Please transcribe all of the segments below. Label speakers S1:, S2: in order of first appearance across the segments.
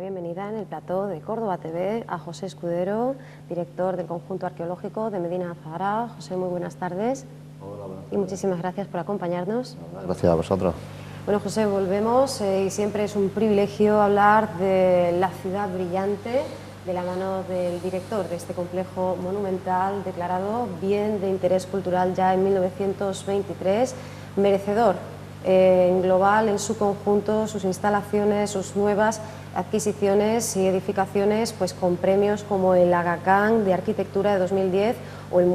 S1: bienvenida en el plató de Córdoba TV a José Escudero, director del conjunto arqueológico de Medina Azahara. José, muy buenas tardes.
S2: Hola, buenas tardes.
S1: Y muchísimas gracias por acompañarnos.
S2: Gracias a vosotros.
S1: Bueno, José, volvemos y siempre es un privilegio hablar de la ciudad brillante de la mano del director de este complejo monumental declarado bien de interés cultural ya en 1923, merecedor en global, en su conjunto, sus instalaciones, sus nuevas adquisiciones y edificaciones, pues con premios como el Aga Khan de Arquitectura de 2010 o el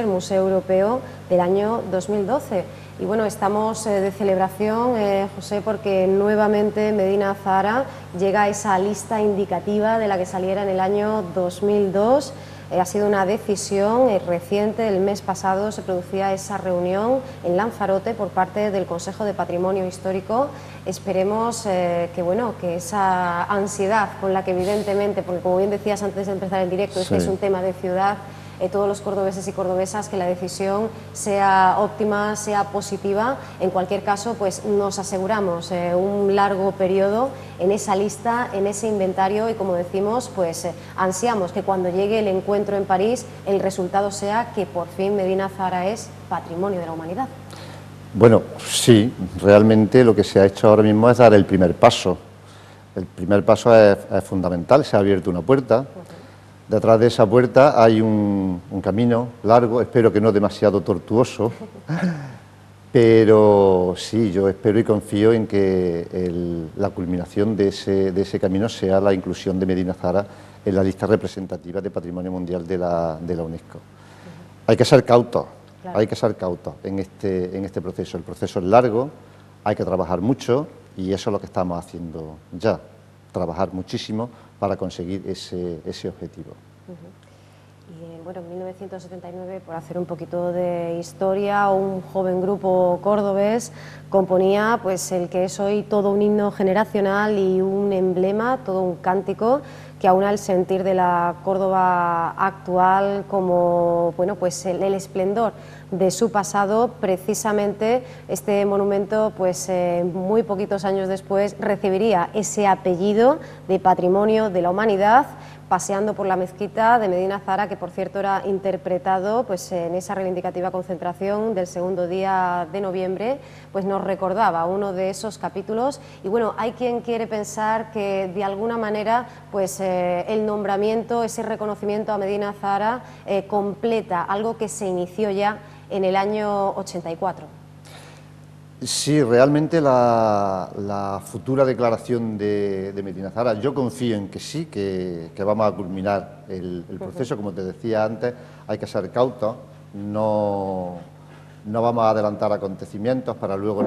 S1: Museo Europeo del año 2012. Y bueno, estamos de celebración, José, porque nuevamente Medina Azahara llega a esa lista indicativa de la que saliera en el año 2002. Ha sido una decisión reciente. El mes pasado se producía esa reunión en Lanzarote por parte del Consejo de Patrimonio Histórico. Esperemos que esa ansiedad con la que evidentemente, porque como bien decías antes de empezar el directo, este es un tema de ciudad, todos los cordobeses y cordobesas, que la decisión sea óptima, sea positiva. En cualquier caso, pues nos aseguramos un largo periodo en esa lista, en ese inventario, y como decimos, pues ansiamos que cuando llegue el encuentro en París el resultado sea que por fin Medina Azahara es patrimonio de la humanidad.
S2: Bueno, sí, realmente lo que se ha hecho ahora mismo es dar el primer paso. El primer paso es fundamental, se ha abierto una puerta. Detrás de esa puerta hay un camino largo, espero que no demasiado tortuoso, pero sí, yo espero y confío en que la culminación de ese camino sea la inclusión de Medina Azahara en la lista representativa de Patrimonio Mundial de la UNESCO. Hay que ser cautos, claro. Hay que ser cautos en este proceso. El proceso es largo, hay que trabajar mucho y eso es lo que estamos haciendo ya, trabajar muchísimo para conseguir ese objetivo.
S1: Y bueno, en 1979, por hacer un poquito de historia, un joven grupo cordobés componía pues el que es hoy todo un himno generacional y un emblema, todo un cántico que aúna el sentir de la Córdoba actual como bueno, pues el esplendor de su pasado. Precisamente este monumento, pues muy poquitos años después, recibiría ese apellido de Patrimonio de la Humanidad, paseando por la mezquita de Medina Azahara, que por cierto era interpretado pues en esa reivindicativa concentración del segundo día de noviembre, pues nos recordaba uno de esos capítulos. Y bueno, hay quien quiere pensar que de alguna manera pues el nombramiento, ese reconocimiento a Medina Azahara completa algo que se inició ya en el año 84.
S2: Sí, realmente la futura declaración de Medina Azahara, yo confío en que sí, que vamos a culminar el proceso. Como te decía antes, hay que ser cautos, no vamos a adelantar acontecimientos para luego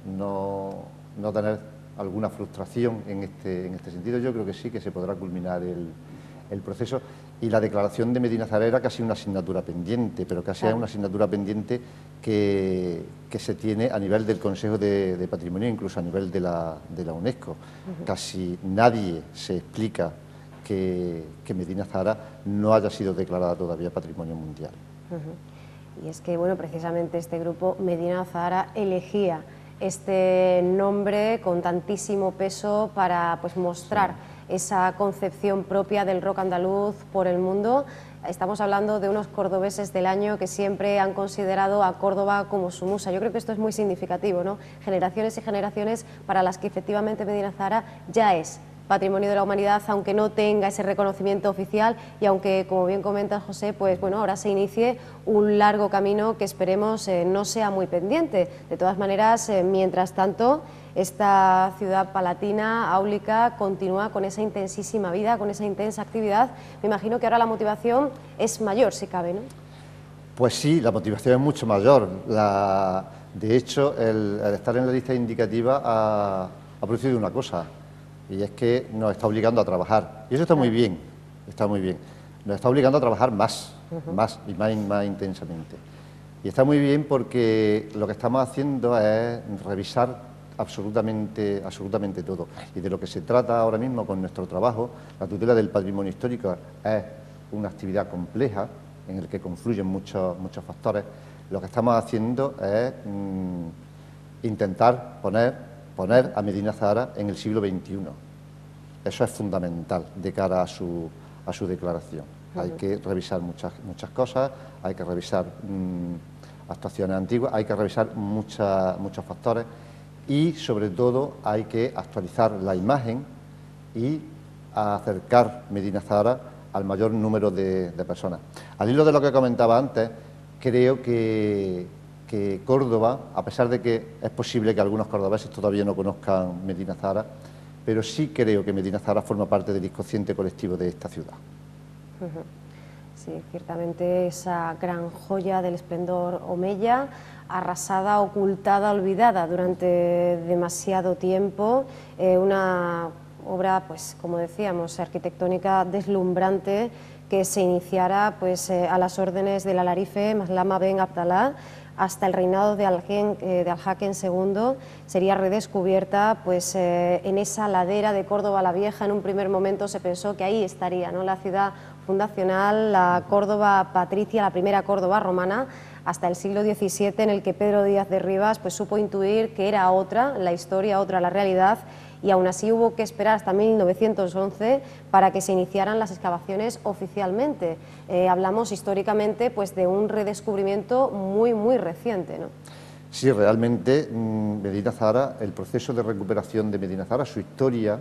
S2: no tener alguna frustración en este sentido. Yo creo que sí, que se podrá culminar el proceso. Y la declaración de Medina Azahara era casi una asignatura pendiente, pero casi es una asignatura pendiente que se tiene a nivel del Consejo de Patrimonio, incluso a nivel de la UNESCO. Casi nadie se explica que Medina Azahara no haya sido declarada todavía Patrimonio Mundial.
S1: Y es que, bueno, precisamente este grupo, Medina Azahara, elegía este nombre con tantísimo peso para pues mostrar esa concepción propia del rock andaluz por el mundo. Estamos hablando de unos cordobeses del año que siempre han considerado a Córdoba como su musa. Yo creo que esto es muy significativo, ¿no? Generaciones y generaciones para las que efectivamente Medina Azahara ya es Patrimonio de la Humanidad, aunque no tenga ese reconocimiento oficial y aunque, como bien comenta José, pues bueno, ahora se inicie un largo camino que esperemos no sea muy pendiente. De todas maneras, mientras tanto, esta ciudad palatina, áulica, continúa con esa intensísima vida, con esa intensa actividad. Me imagino que ahora la motivación es mayor, si cabe, ¿no?
S2: Pues sí, la motivación es mucho mayor. De hecho, el estar en la lista indicativa ha producido una cosa, y es que nos está obligando a trabajar. Y eso está muy bien, está muy bien. Nos está obligando a trabajar más intensamente. Y está muy bien porque lo que estamos haciendo es revisar absolutamente todo. Y de lo que se trata ahora mismo con nuestro trabajo, la tutela del patrimonio histórico es una actividad compleja en la que confluyen muchos factores. Lo que estamos haciendo es intentar poner a Medina Azahara en el siglo XXI. eso es fundamental de cara a su declaración. Hay que revisar muchas cosas, hay que revisar actuaciones antiguas, hay que revisar muchos factores y, sobre todo, hay que actualizar la imagen y acercar Medina Zahara al mayor número de personas. Al hilo de lo que comentaba antes, creo que Córdoba, a pesar de que es posible que algunos cordobeses todavía no conozcan Medina Zahara, pero sí creo que Medina Zahara forma parte del inconsciente colectivo de esta ciudad.
S1: Sí, ciertamente esa gran joya del esplendor omeya, arrasada, ocultada, olvidada durante demasiado tiempo, una obra, pues como decíamos, arquitectónica deslumbrante que se iniciara pues, a las órdenes del alarife Maslama Ben Abdalá hasta el reinado de Al-Hakem II, sería redescubierta pues, en esa ladera de Córdoba la Vieja. En un primer momento se pensó que ahí estaría, ¿no?, la ciudad fundacional, la Córdoba patricia, la primera Córdoba romana, hasta el siglo XVII, en el que Pedro Díaz de Rivas pues, supo intuir que era otra la historia, otra la realidad, y aún así hubo que esperar hasta 1911 para que se iniciaran las excavaciones oficialmente. Hablamos históricamente pues, de un redescubrimiento muy reciente, ¿no?
S2: Sí, realmente Medina Zahara, el proceso de recuperación de Medina Zahara, su historia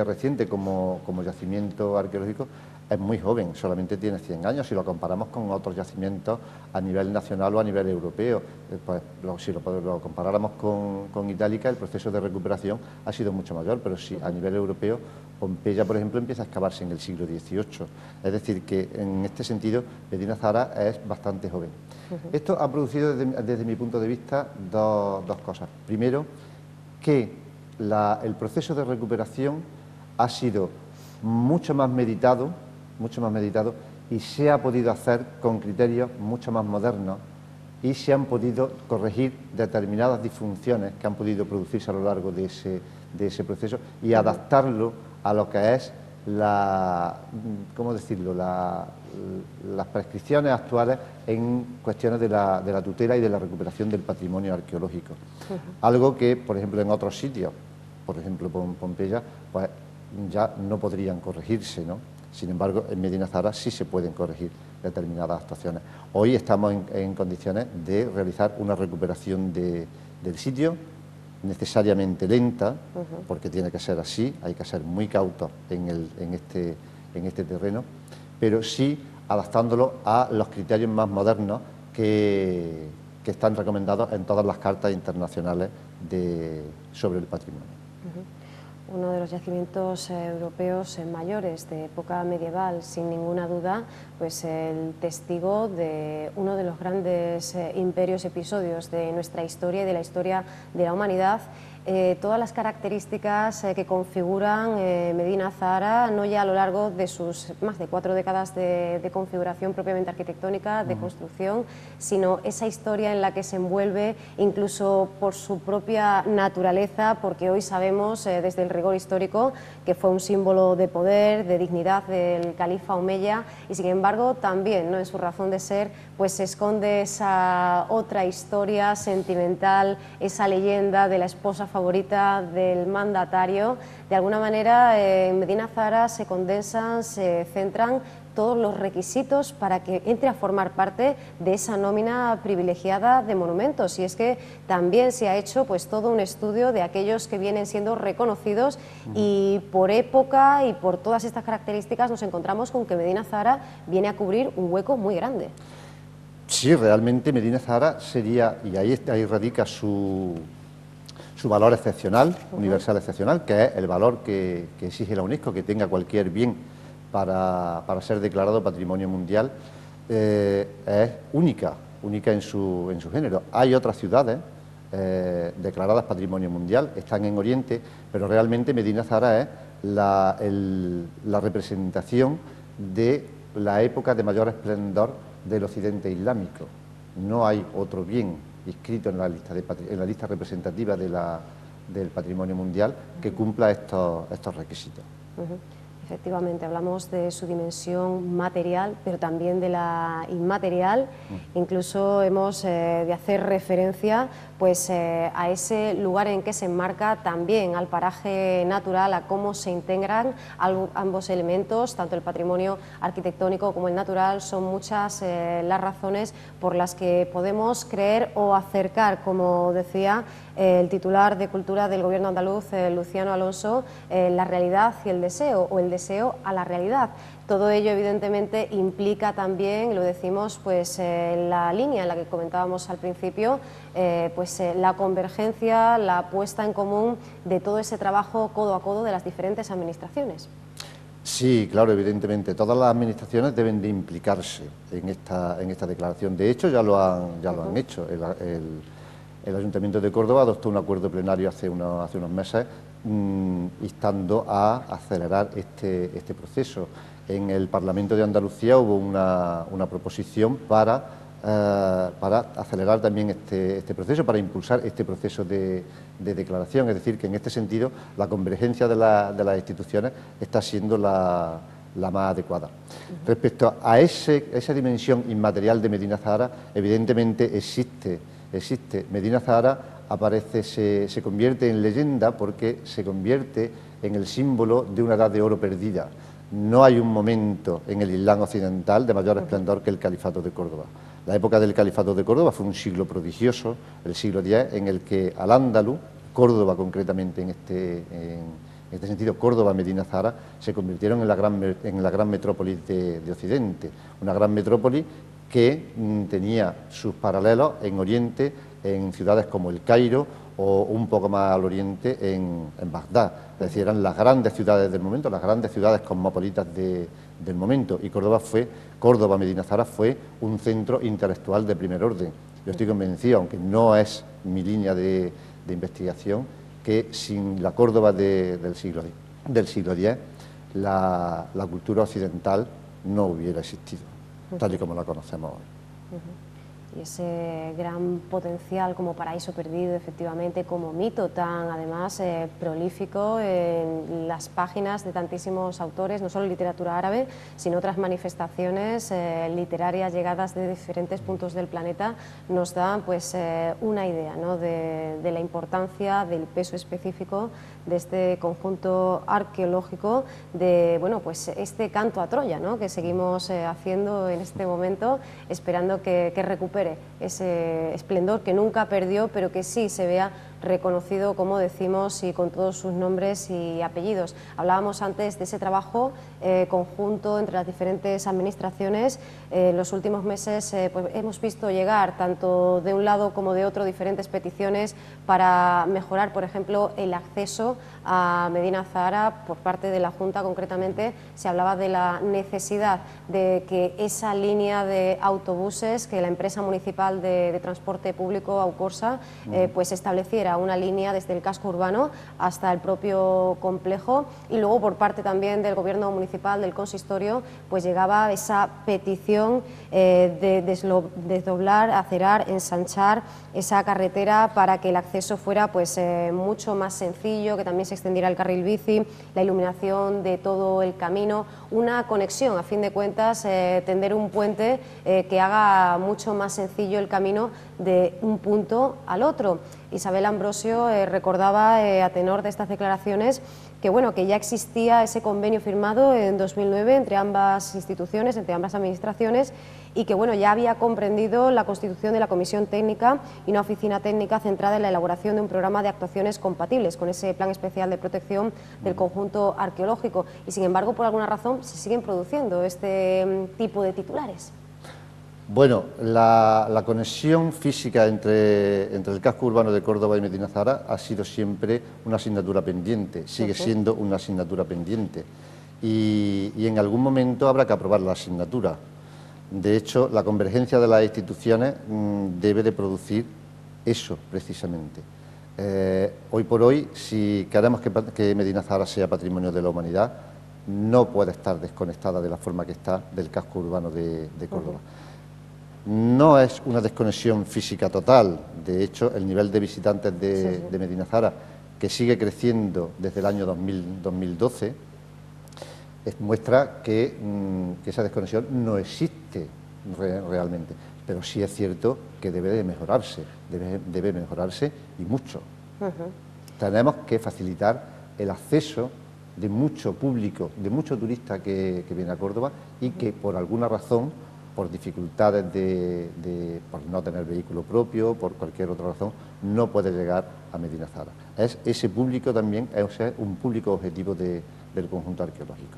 S2: reciente como yacimiento arqueológico es muy joven, solamente tiene 100 años si lo comparamos con otros yacimientos a nivel nacional o a nivel europeo. Pues, si lo comparáramos con Itálica, el proceso de recuperación ha sido mucho mayor, pero sí a nivel europeo, Pompeya, por ejemplo, empieza a excavarse en el siglo XVIII. Es decir, que en este sentido Medina Zahara es bastante joven. Esto ha producido desde mi punto de vista dos cosas. Primero, que el proceso de recuperación ha sido mucho más meditado y se ha podido hacer con criterios mucho más modernos y se han podido corregir determinadas disfunciones que han podido producirse a lo largo de ese proceso y adaptarlo a lo que es ¿cómo decirlo?, las prescripciones actuales en cuestiones de la tutela y de la recuperación del patrimonio arqueológico. Algo que, por ejemplo, en otros sitios, por ejemplo, Pompeya, pues ya no podrían corregirse, ¿no? Sin embargo, en Medina Zahara sí se pueden corregir determinadas actuaciones. Hoy estamos en condiciones de realizar una recuperación del sitio, necesariamente lenta, porque tiene que ser así, hay que ser muy cautos en este terreno, pero sí adaptándolo a los criterios más modernos que están recomendados en todas las cartas internacionales sobre el patrimonio.
S1: Uno de los yacimientos europeos mayores de época medieval, sin ninguna duda, pues el testigo de uno de los grandes imperios, episodios de nuestra historia y de la historia de la humanidad. Todas las características que configuran Medina Zahara, no ya a lo largo de sus más de 4 décadas de configuración propiamente arquitectónica, de construcción, sino esa historia en la que se envuelve, incluso por su propia naturaleza, porque hoy sabemos desde el rigor histórico que fue un símbolo de poder, de dignidad del califa omeya, y sin embargo también, ¿no?, en su razón de ser, pues se esconde esa otra historia sentimental, esa leyenda de la esposa favorita del mandatario. De alguna manera en Medina Zahara se condensan, se centran todos los requisitos para que entre a formar parte de esa nómina privilegiada de monumentos, y es que también se ha hecho pues todo un estudio de aquellos que vienen siendo reconocidos y por época y por todas estas características nos encontramos con que Medina Zahara viene a cubrir un hueco muy grande.
S2: Sí, realmente Medina Zahara sería, y ahí radica su valor excepcional, universal excepcional, que es el valor que exige la UNESCO, que tenga cualquier bien para ser declarado Patrimonio Mundial, es única en su género. Hay otras ciudades declaradas Patrimonio Mundial, están en Oriente, pero realmente Medina Zahara es la representación de la época de mayor esplendor del occidente islámico. No hay otro bien inscrito en la lista representativa del Patrimonio Mundial que cumpla estos requisitos.
S1: Efectivamente, hablamos de su dimensión material, pero también de la inmaterial. Incluso hemos de hacer referencia pues, a ese lugar en que se enmarca también al paraje natural, a cómo se integran ambos elementos, tanto el patrimonio arquitectónico como el natural. Son muchas las razones por las que podemos creer o acercar, como decía el titular de Cultura del Gobierno andaluz, Luciano Alonso, la realidad y el deseo, o el deseo a la realidad. Todo ello evidentemente implica también, lo decimos, pues la línea en la que comentábamos al principio, la convergencia, la puesta en común de todo ese trabajo codo a codo de las diferentes administraciones.
S2: Sí, claro, evidentemente. Todas las administraciones deben de implicarse en esta declaración. De hecho, ya lo han hecho. El Ayuntamiento de Córdoba adoptó un acuerdo plenario hace unos meses instando a acelerar este proceso. En el Parlamento de Andalucía hubo una proposición para acelerar también este proceso, para impulsar este proceso de declaración. Es decir, que en este sentido la convergencia de las instituciones está siendo la más adecuada. Respecto a esa dimensión inmaterial de Medina Zahara, evidentemente existe. Medina Zahara se convierte en leyenda porque se convierte en el símbolo de una edad de oro perdida. No hay un momento en el Islam occidental de mayor esplendor que el Califato de Córdoba. La época del Califato de Córdoba fue un siglo prodigioso, el siglo X, en el que Al-Ándalus, Córdoba concretamente en este sentido, Córdoba, Medina Zahara, se convirtieron en la gran metrópolis de Occidente, una gran metrópolis que tenía sus paralelos en Oriente, en ciudades como el Cairo o un poco más al oriente en Bagdad. Es decir, eran las grandes ciudades del momento, las grandes ciudades cosmopolitas del momento. Y Córdoba, Medina Zahara fue un centro intelectual de primer orden. Yo estoy convencido, aunque no es mi línea de investigación, que sin la Córdoba del siglo X, la cultura occidental no hubiera existido, tal y como la conocemos hoy.
S1: Y ese gran potencial como paraíso perdido, efectivamente, como mito tan, además, prolífico en las páginas de tantísimos autores, no solo literatura árabe, sino otras manifestaciones literarias llegadas de diferentes puntos del planeta, nos dan pues una idea, ¿no?, de la importancia, del peso específico de este conjunto arqueológico, de pues este canto a Troya, ¿no?, que seguimos haciendo en este momento, esperando que recupere ese esplendor que nunca perdió, pero que sí se vea reconocido, como decimos, y con todos sus nombres y apellidos. Hablábamos antes de ese trabajo conjunto entre las diferentes administraciones. Los últimos meses pues hemos visto llegar, tanto de un lado como de otro, diferentes peticiones para mejorar, por ejemplo, el acceso a Medina Zahara por parte de la Junta. Concretamente, se hablaba de la necesidad de que esa línea de autobuses que la empresa municipal de transporte público, Aucorsa, pues estableciera una línea desde el casco urbano hasta el propio complejo, y luego por parte también del Gobierno municipal, del consistorio, pues llegaba esa petición de desdoblar, acerar, ensanchar esa carretera para que el acceso fuera pues mucho más sencillo, que también se extendiera el carril bici, la iluminación de todo el camino, una conexión, a fin de cuentas, tender un puente que haga mucho más sencillo el camino de un punto al otro. Isabel Ambrosio recordaba a tenor de estas declaraciones que ya existía ese convenio firmado en 2009 entre ambas instituciones, entre ambas administraciones, y que ya había comprendido la constitución de la Comisión Técnica y una oficina técnica centrada en la elaboración de un programa de actuaciones compatibles con ese plan especial de protección del conjunto arqueológico, y sin embargo, por alguna razón, se siguen produciendo este tipo de titulares.
S2: Bueno, la conexión física entre el casco urbano de Córdoba y Medina Zahara ha sido siempre una asignatura pendiente, sigue siendo una asignatura pendiente, y en algún momento habrá que aprobar la asignatura. De hecho, la convergencia de las instituciones debe de producir eso precisamente. Hoy por hoy, si queremos que Medina Zahara sea patrimonio de la humanidad, no puede estar desconectada de la forma que está del casco urbano de Córdoba. No es una desconexión física total. De hecho, el nivel de visitantes de Medina Zahara, que sigue creciendo desde el año 2012, muestra que esa desconexión no existe realmente, pero sí es cierto que debe de mejorarse, debe mejorarse y mucho. Tenemos que facilitar el acceso de mucho público, de mucho turista que viene a Córdoba y que por alguna razón, por dificultades por no tener vehículo propio, por cualquier otra razón, no puede llegar a Medina Zahara. Ese público también es un público objetivo del conjunto arqueológico.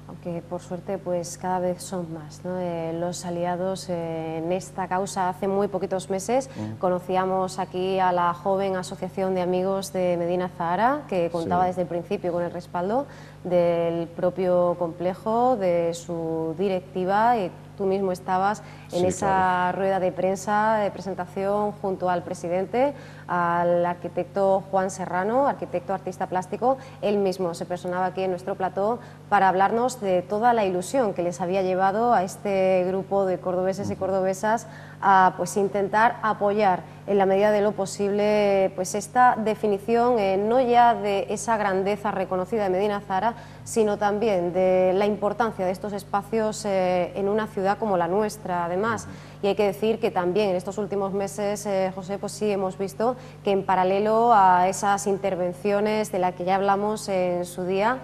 S1: Aunque por suerte pues cada vez son más, ¿no? Los aliados en esta causa. Hace muy poquitos meses conocíamos aquí a la joven Asociación de Amigos de Medina Zahara, que contaba desde el principio con el respaldo del propio complejo, de su directiva, y tú mismo estabas en esa rueda de prensa de presentación junto al presidente, al arquitecto Juan Serrano, arquitecto artista plástico. Él mismo se personaba aquí en nuestro plató para hablarnos de toda la ilusión que les había llevado a este grupo de cordobeses y cordobesas a pues intentar apoyar en la medida de lo posible pues esta definición no ya de esa grandeza reconocida de Medina Zahara, sino también de la importancia de estos espacios en una ciudad como la nuestra, además. Y hay que decir que también en estos últimos meses, José, pues sí hemos visto que en paralelo a esas intervenciones de las que ya hablamos en su día,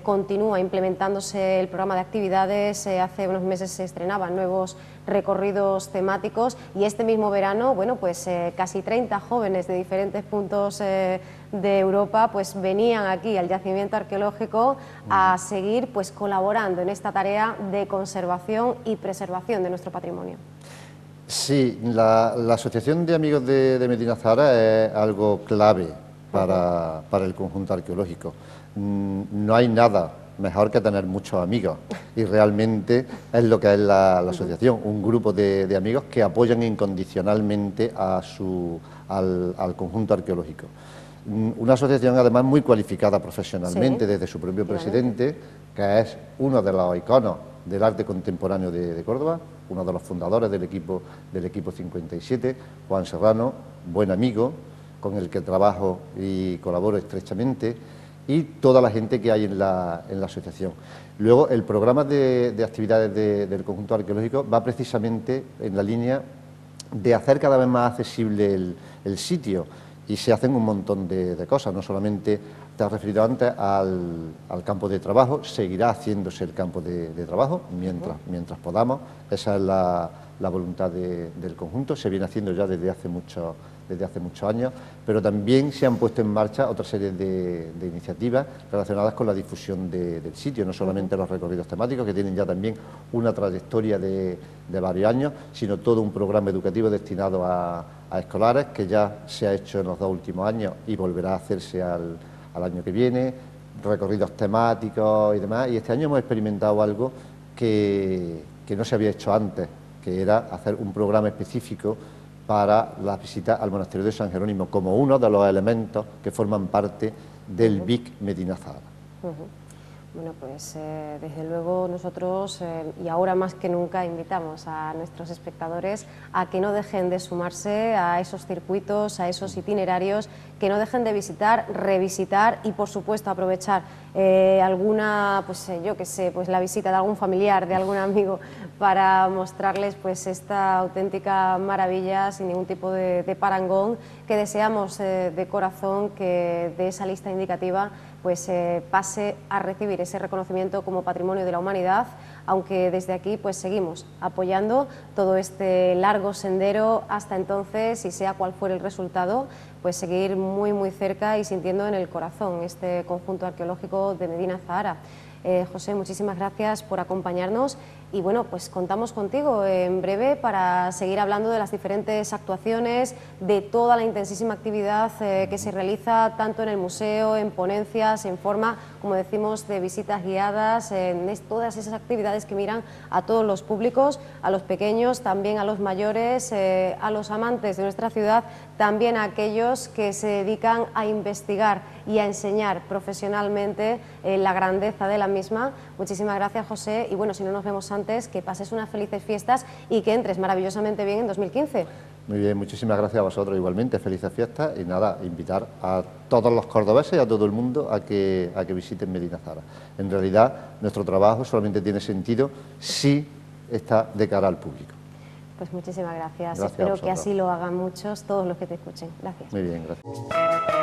S1: continúa implementándose el programa de actividades. Hace unos meses se estrenaban nuevos recorridos temáticos y este mismo verano, bueno, pues casi 30 jóvenes de diferentes puntos de Europa pues venían aquí al yacimiento arqueológico a seguir pues colaborando en esta tarea de conservación y preservación de nuestro patrimonio.
S2: Sí, la Asociación de Amigos de Medina Zahara es algo clave para el conjunto arqueológico. No hay nada mejor que tener muchos amigos y realmente es lo que es la asociación, un grupo de amigos que apoyan incondicionalmente al conjunto arqueológico. Una asociación además muy cualificada profesionalmente desde su propio presidente, que es uno de los iconos del arte contemporáneo de Córdoba, uno de los fundadores del equipo 57, Juan Serrano, buen amigo, con el que trabajo y colaboro estrechamente, y toda la gente que hay en la asociación. Luego, el programa de actividades del conjunto arqueológico va precisamente en la línea de hacer cada vez más accesible el sitio, y se hacen un montón de cosas. No solamente te has referido antes al campo de trabajo, seguirá haciéndose el campo de trabajo mientras podamos. Esa es la voluntad del conjunto, se viene haciendo ya desde hace muchos años, pero también se han puesto en marcha otra serie de iniciativas relacionadas con la difusión del sitio, no solamente los recorridos temáticos, que tienen ya también una trayectoria de varios años, sino todo un programa educativo destinado a escolares, que ya se ha hecho en los 2 últimos años y volverá a hacerse al año que viene, recorridos temáticos y demás. Y este año hemos experimentado algo que no se había hecho antes, que era hacer un programa específico para la visita al monasterio de San Jerónimo, como uno de los elementos que forman parte del BIC Medina Zahara.
S1: Bueno, pues desde luego nosotros, y ahora más que nunca, invitamos a nuestros espectadores a que no dejen de sumarse a esos circuitos, a esos itinerarios, que no dejen de visitar, revisitar y, por supuesto, aprovechar alguna, pues yo que sé, pues la visita de algún familiar, de algún amigo, para mostrarles pues esta auténtica maravilla sin ningún tipo de parangón, que deseamos de corazón que de esa lista indicativa pues pase a recibir ese reconocimiento como Patrimonio de la Humanidad, aunque desde aquí pues seguimos apoyando todo este largo sendero hasta entonces, y sea cual fuere el resultado, pues seguir muy cerca y sintiendo en el corazón este conjunto arqueológico de Medina Zahara. José, muchísimas gracias por acompañarnos y bueno, pues contamos contigo en breve para seguir hablando de las diferentes actuaciones, de toda la intensísima actividad que se realiza tanto en el museo, en ponencias, en forma, como decimos, de visitas guiadas, en todas esas actividades que miran a todos los públicos, a los pequeños, también a los mayores, a los amantes de nuestra ciudad, también a aquellos que se dedican a investigar y a enseñar profesionalmente la grandeza de la misma. Muchísimas gracias, José, y bueno, si no nos vemos antes, que pases unas felices fiestas y que entres maravillosamente bien en 2015.
S2: Muy bien, muchísimas gracias a vosotros igualmente, felices fiestas y nada, invitar a todos los cordobeses y a todo el mundo a que visiten Medina Zara. En realidad, nuestro trabajo solamente tiene sentido si está de cara al público.
S1: Pues muchísimas gracias.
S2: Gracias a
S1: Espero que
S2: vosotros.
S1: así lo hagan muchos, todos los que te escuchen. Gracias.
S2: Muy bien, gracias.